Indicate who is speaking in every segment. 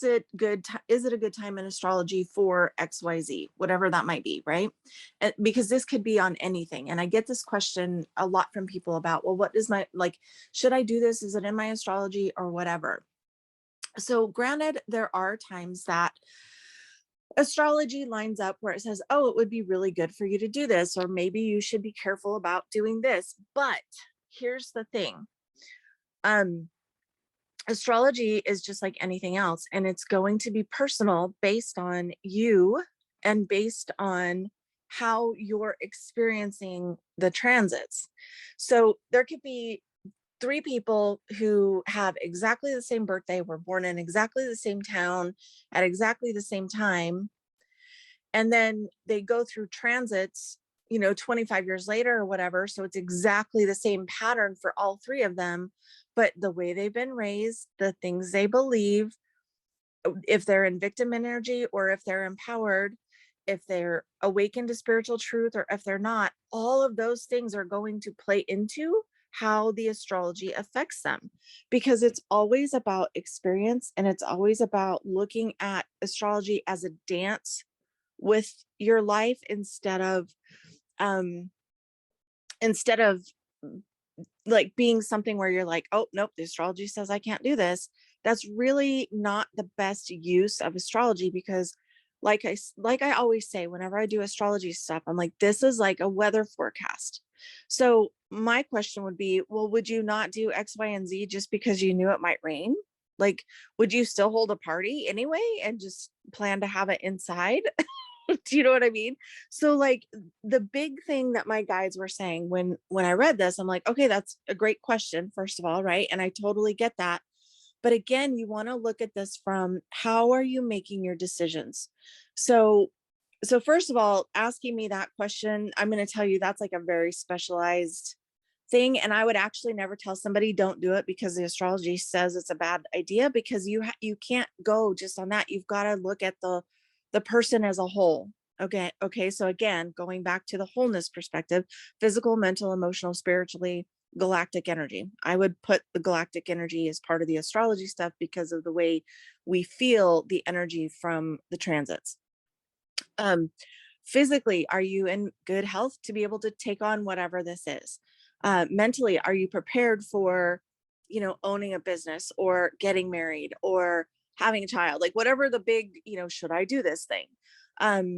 Speaker 1: it is it a good time in astrology for XYZ, whatever that might be, right? Because this could be on anything. And I get this question a lot from people about, well, what is my, like, should I do this? Is it in my astrology or whatever? So granted, there are times that astrology lines up where it says, oh, it would be really good for you to do this, or maybe you should be careful about doing this. But here's the thing. Astrology is just like anything else, and it's going to be personal based on you and based on how you're experiencing the transits. So there could be 3 people who have exactly the same birthday, were born in exactly the same town at exactly the same time, and then they go through transits, 25 years later or whatever. So it's exactly the same pattern for all 3 of them, but the way they've been raised, the things they believe, if they're in victim energy or if they're empowered, if they're awakened to spiritual truth or if they're not, all of those things are going to play into how the astrology affects them, because it's always about experience, and it's always about looking at astrology as a dance with your life instead of like being something where you're like, oh nope, the astrology says I can't do this. That's really not the best use of astrology, because like I always say, whenever I do astrology stuff, I'm like, this is like a weather forecast. So my question would be, well, would you not do X, Y, and Z just because you knew it might rain? Like, would you still hold a party anyway and just plan to have it inside? Do you know what I mean? So like the big thing that my guides were saying when I read this, I'm like, okay, that's a great question, first of all, right? And I totally get that. But again, you want to look at this from, how are you making your decisions? So first of all, asking me that question, I'm going to tell you that's like a very specialized thing. And I would actually never tell somebody don't do it because the astrology says it's a bad idea, because you can't go just on that. You've got to look at the person as a whole. Okay. So again, going back to the wholeness perspective, physical, mental, emotional, spiritually, galactic energy. I would put the galactic energy as part of the astrology stuff because of the way we feel the energy from the transits. Physically, are you in good health to be able to take on whatever this is? Mentally, are you prepared for, owning a business or getting married or having a child? Like whatever the big, should I do this thing?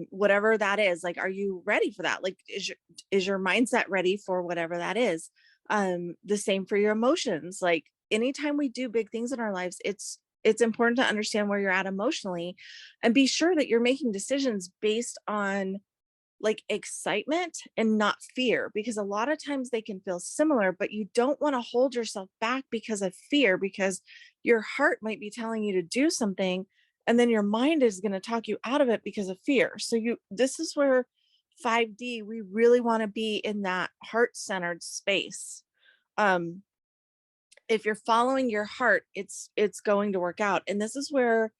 Speaker 1: Whatever that is, like, are you ready for that? Like, is your mindset ready for whatever that is? The same for your emotions. Like anytime we do big things in our lives, it's important to understand where you're at emotionally and be sure that you're making decisions based on like excitement and not fear, because a lot of times they can feel similar, but you don't want to hold yourself back because of fear, because your heart might be telling you to do something and then your mind is going to talk you out of it because of fear. So this is where 5D, we really want to be in that heart-centered space. If you're following your heart, it's going to work out. And this is where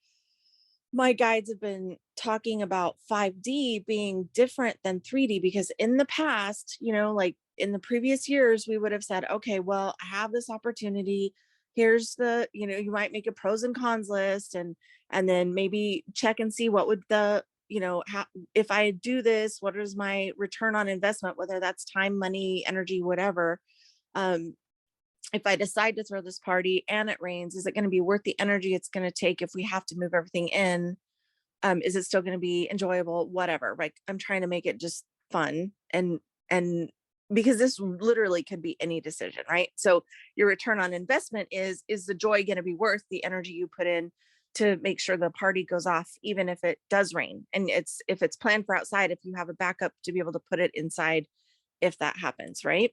Speaker 1: my guides have been talking about 5D being different than 3D, because in the past, like in the previous years, we would have said, okay, well, I have this opportunity. Here's the, you might make a pros and cons list, and then maybe check and see what would the, if I do this, what is my return on investment, whether that's time, money, energy, whatever. If I decide to throw this party and it rains, is it going to be worth the energy it's going to take if we have to move everything in? Is it still going to be enjoyable? Whatever. Like, I'm trying to make it just fun, and because this literally could be any decision, right? So your return on investment is the joy going to be worth the energy you put in to make sure the party goes off, even if it does rain? And if it's planned for outside, if you have a backup to be able to put it inside if that happens, right?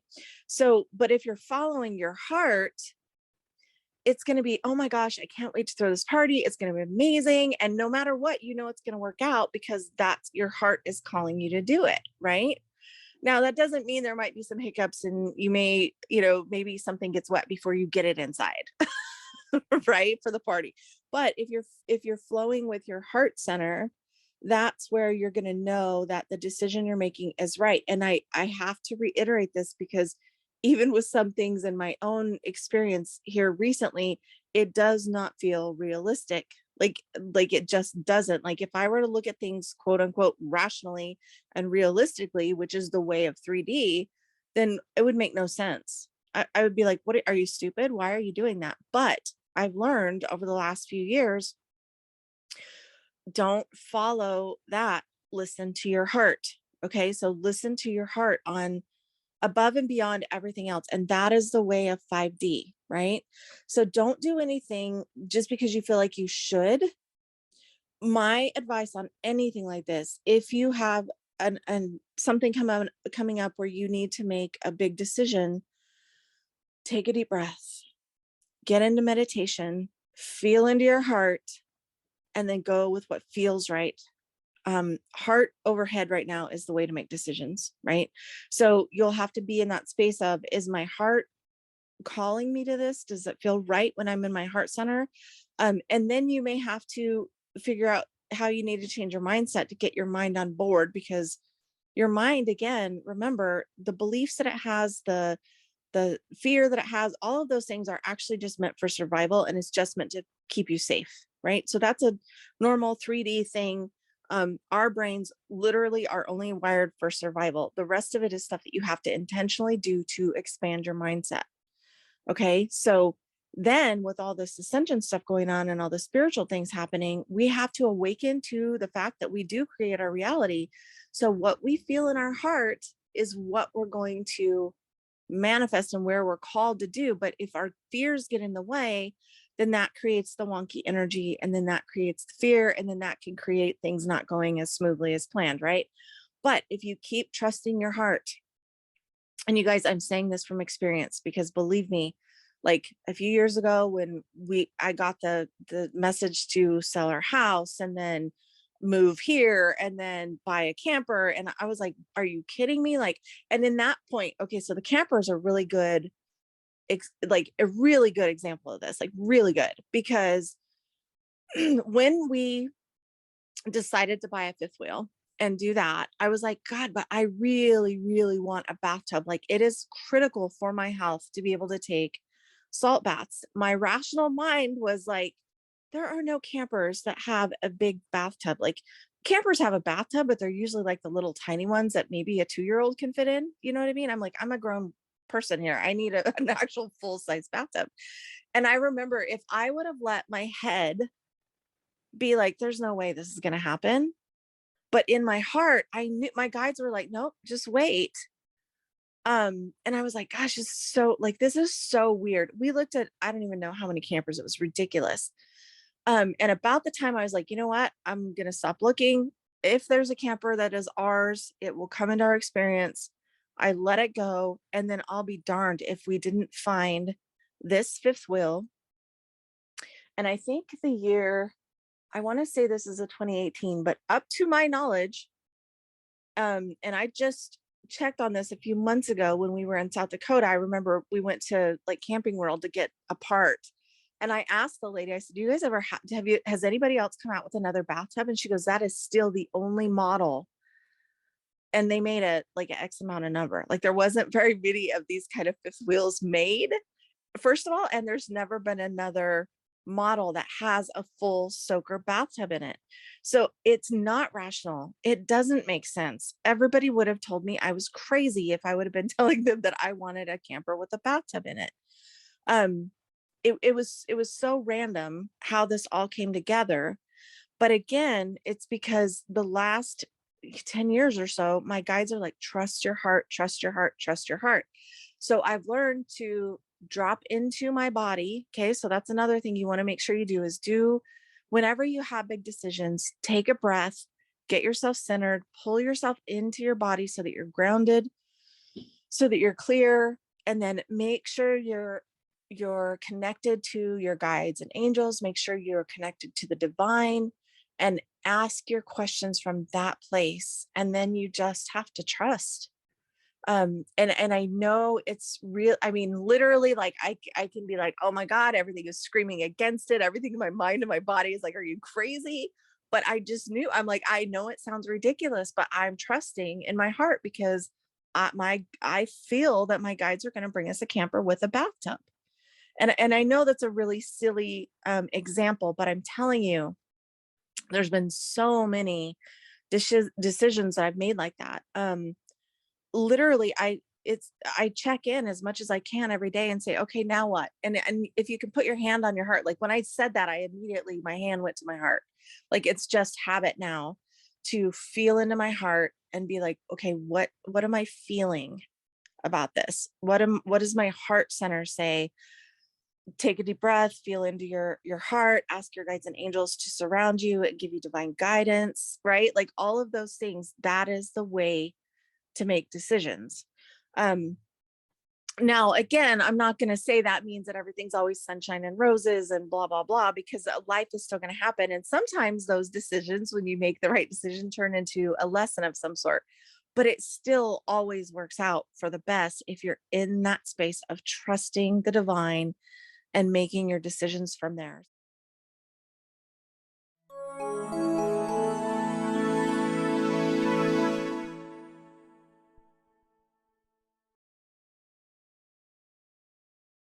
Speaker 1: So, but if you're following your heart, it's going to be, oh my gosh, I can't wait to throw this party. It's going to be amazing. And no matter what, it's going to work out, because that's your heart is calling you to do it, right? Now, that doesn't mean there might be some hiccups and you may, maybe something gets wet before you get it inside, right? For the party. But if you're flowing with your heart center, that's where you're going to know that the decision you're making is right. And I have to reiterate this, because even with some things in my own experience here recently, it does not feel realistic Like it just doesn't. Like if I were to look at things quote unquote rationally and realistically, which is the way of 3D, then it would make no sense. I would be like, what, are you stupid? Why are you doing that? But I've learned over the last few years, don't follow that. Listen to your heart. Okay. So listen to your heart on above and beyond everything else. And that is the way of 5D, right? So don't do anything just because you feel like you should. My advice on anything like this, if you have something coming up where you need to make a big decision, take a deep breath, get into meditation, feel into your heart, and then go with what feels right. Heart over head right now is the way to make decisions, right? So you'll have to be in that space of, is my heart calling me to this? Does it feel right when I'm in my heart center? And then you may have to figure out how you need to change your mindset to get your mind on board, because your mind, again, remember, the beliefs that it has, the fear that it has, all of those things are actually just meant for survival, and it's just meant to keep you safe, right? So that's a normal 3D thing. Our brains literally are only wired for survival. The rest of it is stuff that you have to intentionally do to expand your mindset. Okay. So then with all this ascension stuff going on and all the spiritual things happening, we have to awaken to the fact that we do create our reality. So what we feel in our heart is what we're going to manifest and where we're called to do. But if our fears get in the way, then that creates the wonky energy, and then that creates the fear, and then that can create things not going as smoothly as planned, right? But if you keep trusting your heart, and you guys, I'm saying this from experience, because believe me, like a few years ago when I got the message to sell our house and then move here and then buy a camper, and I was like, are you kidding me? Like, and in that point, okay, so the camper is a really good like a really good example of this, like really good, because when we decided to buy a fifth wheel and do that, I was like, God, but I really, really want a bathtub. Like it is critical for my health to be able to take salt baths. My rational mind was like, there are no campers that have a big bathtub. Like campers have a bathtub, but they're usually like the little tiny ones that maybe a 2-year-old can fit in. You know what I mean? I'm like, I'm a grown person here. I need an actual full-size bathtub. And I remember, if I would have let my head be like, there's no way this is going to happen, but in my heart, I knew, my guides were like, nope, just wait. And I was like, gosh, it's so like, this is so weird. We looked at, I don't even know how many campers. It was ridiculous. And about the time I was like, you know what, I'm going to stop looking. If there's a camper that is ours, it will come into our experience. I let it go. And then I'll be darned if we didn't find this fifth wheel. And I think the year, I want to say this is a 2018, but up to my knowledge, and I just checked on this a few months ago when we were in South Dakota. I remember we went to like Camping World to get a part. And I asked the lady, I said, do you guys ever has anybody else come out with another bathtub? And she goes, that is still the only model. And they made it like an X amount of number. Like there wasn't very many of these kind of fifth wheels made, first of all. And there's never been another model that has a full soaker bathtub in it. So it's not rational. It doesn't make sense. Everybody would have told me I was crazy if I would have been telling them that I wanted a camper with a bathtub in it. It was so random how this all came together. But again, it's because the last 10 years or so, my guides are like, trust your heart, trust your heart, trust your heart. So I've learned to drop into my body. Okay. So that's another thing you want to make sure you do, is whenever you have big decisions, take a breath, get yourself centered, pull yourself into your body so that you're grounded, so that you're clear, and then make sure you're connected to your guides and angels. Make sure you're connected to the divine, and ask your questions from that place. And then you just have to trust. And I know it's real. I mean, literally, like I can be like, oh my God, everything is screaming against it. Everything in my mind and my body is like, are you crazy? But I just knew, I'm like, I know it sounds ridiculous, but I'm trusting in my heart, because I feel that my guides are going to bring us a camper with a bathtub. And I know that's a really silly example, but I'm telling you, there's been so many decisions that I've made like that. Literally, I check in as much as I can every day and say, okay, now what? And if you can put your hand on your heart, like when I said that, I immediately, my hand went to my heart. Like it's just habit now to feel into my heart and be like, okay, what am I feeling about this? What does my heart center say? Take a deep breath, feel into your heart, ask your guides and angels to surround you and give you divine guidance, right? Like all of those things, that is the way to make decisions. Now, again, I'm not going to say that means that everything's always sunshine and roses and blah, blah, blah, because life is still going to happen. And sometimes those decisions, when you make the right decision, turn into a lesson of some sort. But it still always works out for the best if you're in that space of trusting the divine and making your decisions from there.